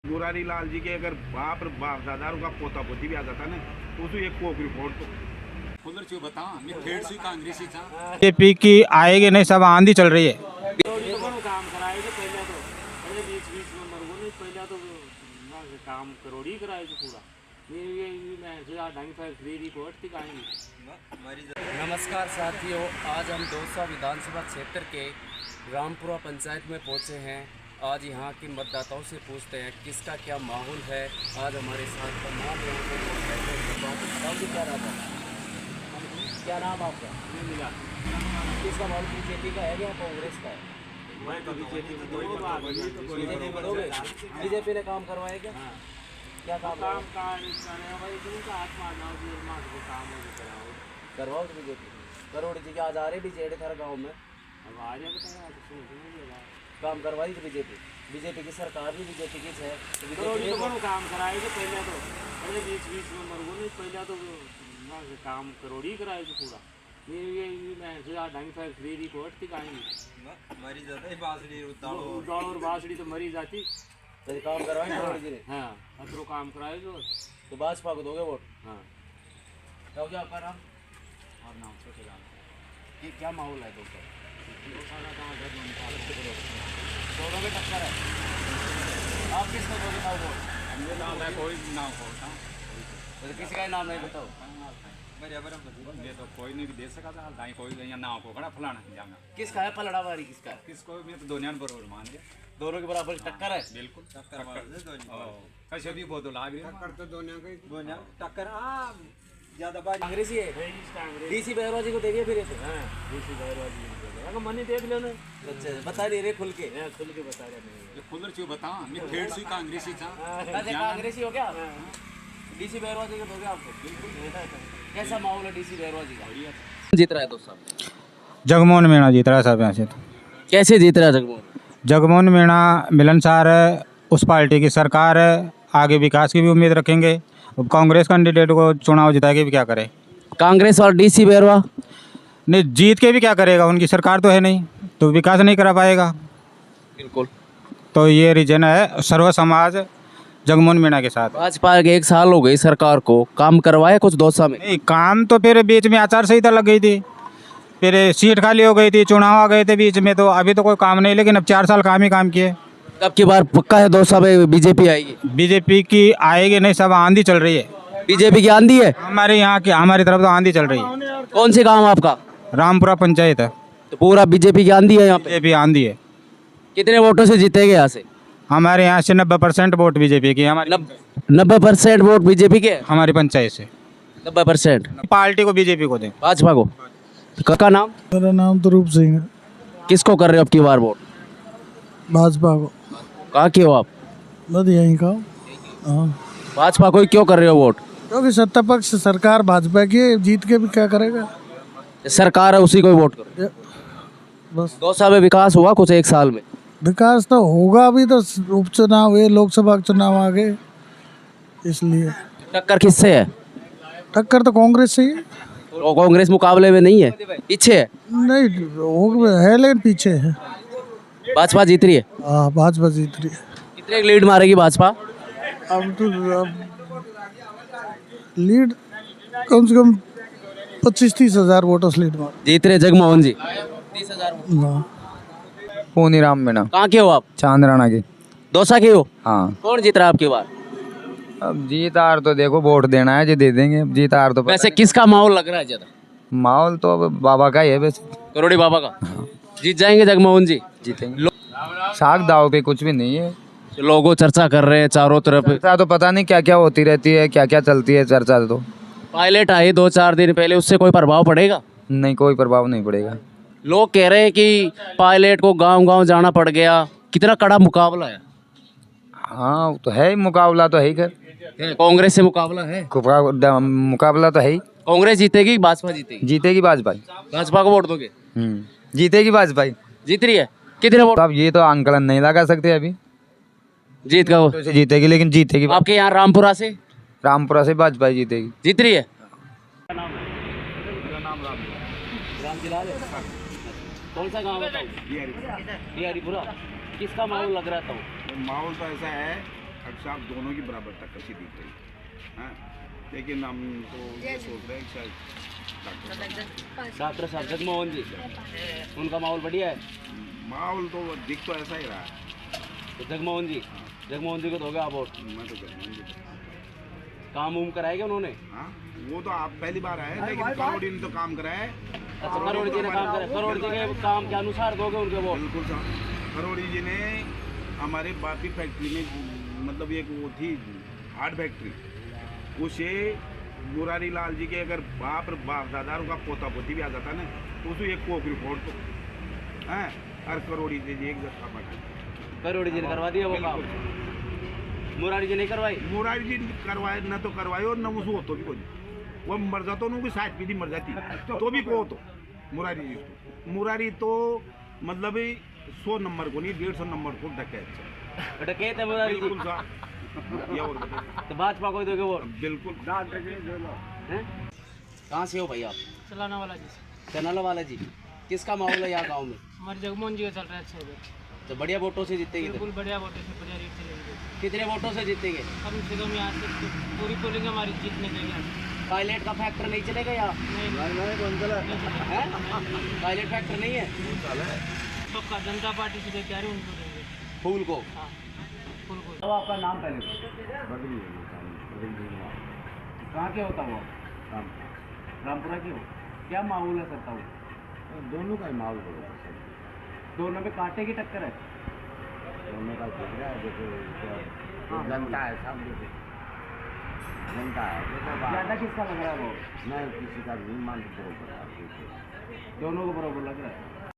मुरारी लाल जी के अगर बाप दादा का पोता पोती भी आ जाता ना उसको एक कोक रिपोर्ट तो बीजेपी की आएगी नहीं, सब आंधी चल रही है। काम कराए थे पहले तो अरे बीच में मरगो नहीं पहले तो काम करोड़ी कराए थे पूरा ये मैं जो ढंग से फ्री रिपोर्ट थी कहानी। नमस्कार साथियों, आज हम दौसा विधानसभा क्षेत्र के रामपुरा पंचायत में पहुंचे हैं। आज यहाँ के मतदाताओं से पूछते हैं किसका क्या माहौल है। आज हमारे साथ का नाम क्या रहा था, क्या नाम आपका मिला, किसका माहौल बीजेपी का है या कांग्रेस का है? बीजेपी ने काम करवाए क्या? क्या काम करवाओ तो बीजेपी करोड़ जी के आज आ रहे बीजेपी हर गाँव में काम करवाई थी बीजेपी की सरकार भी बीजेपी की है। काम कराए थे पहले तो अरे बीच में मरगो नहीं पहले तो काम करोड़ी कराए थे पूरा ये मैं जो ढंग से फ्री रिपोर्ट थी कहानी मरी जाती बांसुरी और बांसुरी तो मरी जाती तो काम करवाए करोड़ जी ने। हाँ अतरो काम कराए तो भाजपा को दोगे वोट? हाँ क्या हो गया आपका नाम और नाम से क्या माहौल है दोस्तों? दोनों में टक्कर है। आप किसको दोगे बताओ वोट? हमने नाम है कोई नाम होता तो किसी का नाम नहीं बताओ। ये तो कोई नहीं दे सका था दाई कोई यहाँ नाम को खड़ा फलाना जाना किसका है पलड़ा वाली किसका है? किसको मैं तो दुनिया बरोबर मान लिया दोनों के बराबर टक्कर है। बिल्कुल कैसे भी बहुत लाग रही टक्कर तो दोनों टक्कर ज्यादा बात कांग्रेसी है। डीसी बहरवा जी को देखिए फिर ऐसे। मनी देख लो ना। अच्छा बता नहीं रहे खुल के बता रहे नहीं खुदर क्यों बता मैं फेड़ से कांग्रेसी था कांग्रेसी हो क्या? डीसी बहरवा जी को दोगे आपको? कैसा माहौल है डीसी बहरवा जी का? जीत रहा है दोस्तों जगमोहन मीणा जीत रहा है सब यहाँ से। तो कैसे जीत रहा है जगमोहन? जगमोहन मीणा मिलनसार है, उस पार्टी की सरकार है, आगे विकास की भी उम्मीद रखेंगे। अब कांग्रेस कैंडिडेट को चुनाव जिता के भी क्या करे? कांग्रेस और डीसी बहरवा नहीं जीत के भी क्या करेगा, उनकी सरकार तो है नहीं, तो विकास नहीं करा पाएगा। बिल्कुल। तो ये रीजन है सर्व समाज जगमोहन मीणा के साथ। भाजपा के 1 साल हो गई सरकार को, काम करवाए कुछ दौसा में? नहीं काम तो फिर बीच में आचार संहिता लग गई थी, फिर सीट खाली हो गई थी, चुनाव आ गए थे बीच में, तो अभी तो कोई काम नहीं, लेकिन अब 4 साल काम ही काम किए। अब की बार पक्का है दौसा में बीजेपी आएगी? बीजेपी की आएगी नहीं, सब आंधी चल रही है। बीजेपी की आंधी है हमारे यहाँ की, हमारी तरफ तो आंधी चल रही है। कौन से गांव आपका? रामपुरा पंचायत है। तो पूरा बीजेपी की आंधी है यहाँ पे? बीजेपी आंधी है। कितने वोटों से जीतेंगे यहाँ से? हमारे यहाँ से 90% वोट बीजेपी की, हमारी 90% वोट बीजेपी के? हमारी पंचायत से 90% पार्टी को बीजेपी को दें। भाजपा को। का नाम? मेरा नाम तो रूप सिंह है। किसको कर रहे हो अब की बार वोट? भाजपा को। कहाँ के हो आप? बस यहीं का। हाँ, भाजपा को ही क्यों कर रहे हो वोट? क्योंकि सत्ता पक्ष सरकार भाजपा की है, जीत के भी क्या करेगा? सरकार है उसी को ही वोट करो। बस दौसा में विकास हुआ कुछ 1 साल में? विकास तो होगा, अभी तो उपचुनाव हुए, लोकसभा के चुनाव आ गए, इसलिए टक्कर किससे है? टक्कर तो कांग्रेस से ही है। तो कांग्रेस मुकाबले में नहीं है, पीछे है? नहीं है लेकिन पीछे है। भाजपा जीत रही है? हाँ भाजपा जीत रही है। कितने लीड मारेगी भाजपा? अब लीड कम से कम 25-30 हज़ार वोटों से लीड मार। जीत रहे जगमोहन जी 30,000 वोट। हाँ। पूनी राम मीणा। कहाँ के हो आप? चांदराना की। दौसा के हो? हाँ। कौन जीत रहा है आपकी बार? अब जीत हार तो देखो, वोट देना है जो दे देंगे, जीत हार तो वैसे किसका माहौल लग रहा है ज्यादा? माहौल तो अब बाबा का ही है वैसे। करोड़ी बाबा का। जीत जाएंगे जगमोहन जी? जीतेंगे। साग दाव पे कुछ भी नहीं है। लोगों चर्चा कर रहे हैं चारों तरफ। चर्चा तो पता नहीं क्या क्या होती रहती है, क्या क्या चलती है चर्चा। तो पायलट आई 2-4 दिन पहले, उससे कोई प्रभाव पड़ेगा? नहीं, कोई प्रभाव नहीं पड़ेगा। लोग कह रहे हैं कि पायलट को गांव-गांव जाना पड़ गया। कितना कड़ा मुकाबला है? हाँ तो है ही, मुकाबला तो है ही। कर कांग्रेस से मुकाबला है? मुकाबला तो है ही। कांग्रेस जीतेगी भाजपा जीतेगी? जीतेगी भाजपा। भाजपा को वोट दोगे? जीतेगी भाजपा। जीत रही है? कितने वोट? अब ये तो आंकलन नहीं लगा सकते अभी। जीत का तो जीतेगी, लेकिन जीतेगी। आपके यहाँ रामपुरा से? रामपुरा से भाजपा जीतेगी। जीत रही है? कौन सा गाँव बताओ? बिहारीपुरा। किसका माहौल लग रहा था? माहौल तो ऐसा है अब साहब दोनों की बराबर टक्कर सी दिख रही है, लेकिन हम तो ये सोच रहे हैं कि शायद डॉक्टर साहब जगमोहन जी, उनका माहौल बढ़िया है। माहौल तो दिख तो ऐसा ही रहा है। तो जगमोहन जी को दोगे आप वोट? मैं तो कहूँगा काम उम कराएगा उन्होंने? हाँ, वो तो आप पहली बार आए, लेकिन करोड़ी ने तो काम कराया है। अच्छा, करोड़ जी ने काम करा, करोड़ जी के काम के अनुसार दोगे उनके वोट? बिल्कुल साहब, करोड़ी जी ने हमारे बापी फैक्ट्री में, मतलब एक वो थी हार्ड फैक्ट्री, उसे मुरारी लाल जी के अगर बाप दादा का पोता पोती भी आ जाता ना, तो उसे एक कोक रिपोर्ट तो है, और करोड़ी जी एक जगह पर करोड़ जी ने करवा दिया वो काम, मुरारी जी नहीं करवाई? मुरारी जी करवाए न तो करवाए और न उस हो तो भी कोई, वो मर जाता उनको साथ पीढ़ी मर जाती तो भी को तो मुरारी जी तो, मुरारी तो मतलब 100 नंबर को नहीं 150 नंबर को डकैत डकैत है मुरारी जी। बिल्कुल साहब, ये और बताइए। तो भाजपा को ही दोगे वोट? बिल्कुल हैं? कहाँ से हो भाई आप? चलाना वाला जी, चनाला वाला जी। किसका माहौल है यहाँ गाँव में? हमारे जगमोहन जी का चल रहा है अच्छा इधर, तो बढ़िया वोटों से जीतेंगे? बिल्कुल बढ़िया वोट से बढ़िया रीट चलेंगे। कितने वोटों से जीतेंगे? कम से कम यहाँ से पूरी पोलिंग हमारी जीतने के लिए। पायलट का फैक्टर नहीं चलेगा यहाँ? पायलट फैक्टर नहीं है? सबका जनता पार्टी से क्या रहे उनको देंगे, फूल को? हाँ फुल को। अब आपका नाम पहले कहाँ के होता वो? रामपुरा के हो? क्या माहौल है सत्ता में? दोनों का ही माहौल होगा सर, दोनों में कांटे की टक्कर है। दोनों का दिख रहा है। देखो जनता है, सब देखो जनता है। ज़्यादा किसका लग रहा है वो? मैं किसी का नहीं मानता, दोनों को बराबर लग रहा है।